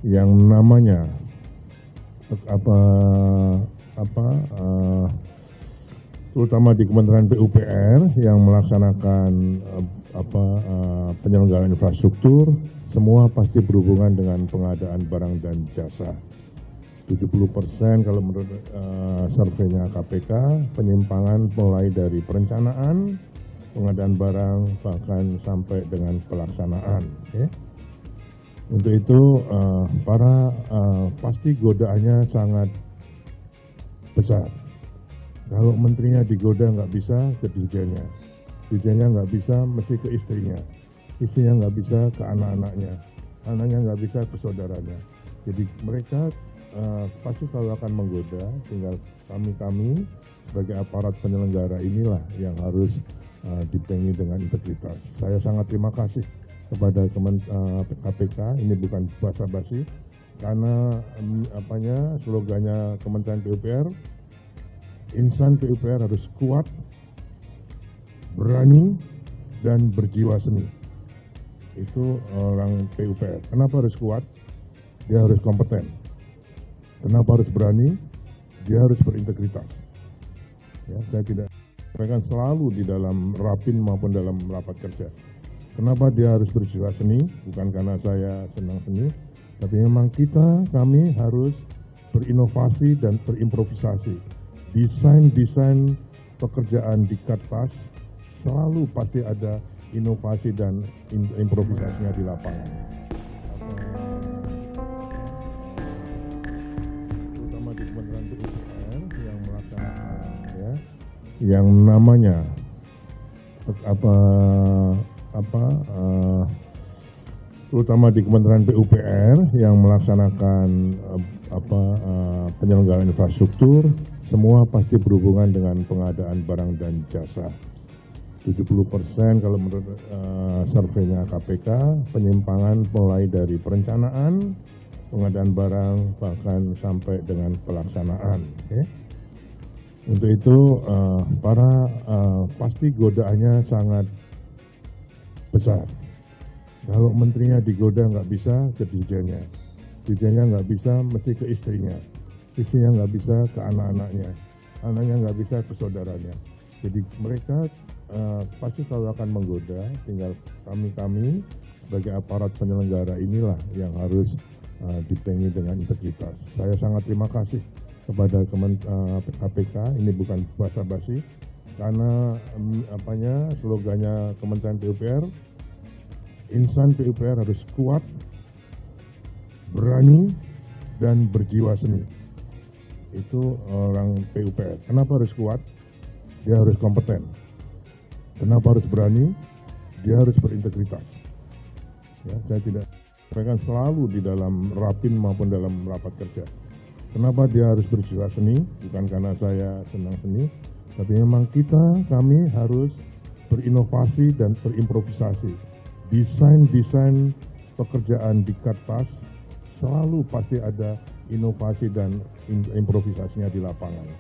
yang namanya terutama di Kementerian PUPR yang melaksanakan penyelenggaraan infrastruktur, semua pasti berhubungan dengan pengadaan barang dan jasa. 70% kalau menurut surveinya KPK, penyimpangan mulai dari perencanaan, pengadaan barang, bahkan sampai dengan pelaksanaan. Okay? Untuk itu pasti godaannya sangat besar. Kalau menterinya digoda nggak bisa ke dirjennya, dirjennya nggak bisa mesti ke istrinya, istrinya nggak bisa ke anak-anaknya, anaknya nggak bisa ke saudaranya. Jadi mereka pasti selalu akan menggoda, tinggal kami sebagai aparat penyelenggara inilah yang harus dipenuhi dengan integritas. Saya sangat terima kasih kepada KPK, ini bukan basa-basi, karena slogannya Kementerian PUPR, insan PUPR harus kuat, berani, dan berjiwa seni. Itu orang PUPR. Kenapa harus kuat? Dia harus kompeten. Kenapa harus berani? Dia harus berintegritas. Ya, saya tidak sampaikan selalu di dalam rapin maupun dalam rapat kerja. Kenapa dia harus berjiwa seni? Bukan karena saya senang seni, tapi memang kami harus berinovasi dan berimprovisasi. Desain pekerjaan di kertas selalu pasti ada inovasi dan improvisasinya di lapangan. Terutama di Kementerian PUPR yang melaksanakan yang namanya terutama di Kementerian PUPR yang melaksanakan penyelenggaraan infrastruktur, semua pasti berhubungan dengan pengadaan barang dan jasa. 70% kalau menurut surveinya KPK, penyimpangan mulai dari perencanaan, pengadaan barang, bahkan sampai dengan pelaksanaan. Okay? Untuk itu pasti godaannya sangat besar. Kalau menterinya digoda nggak bisa ke dirjennya, dirjennya nggak bisa mesti ke istrinya, istrinya nggak bisa ke anak-anaknya, anaknya nggak bisa ke saudaranya. Jadi mereka pasti selalu akan menggoda, tinggal kami sebagai aparat penyelenggara inilah yang harus dipenuhi dengan integritas. Saya sangat terima kasih kepada KPK, ini bukan basa-basi, karena slogannya Kementerian PUPR, insan PUPR harus kuat, berani, dan berjiwa seni. Itu orang PUPR. Kenapa harus kuat? Dia harus kompeten. Kenapa harus berani? Dia harus berintegritas. Ya, saya tidak sampaikan selalu di dalam rapin maupun dalam rapat kerja. Kenapa dia harus berjiwa seni? Bukan karena saya senang seni, tapi memang kami harus berinovasi dan berimprovisasi. Desain pekerjaan di kertas selalu pasti ada inovasi dan improvisasinya di lapangan.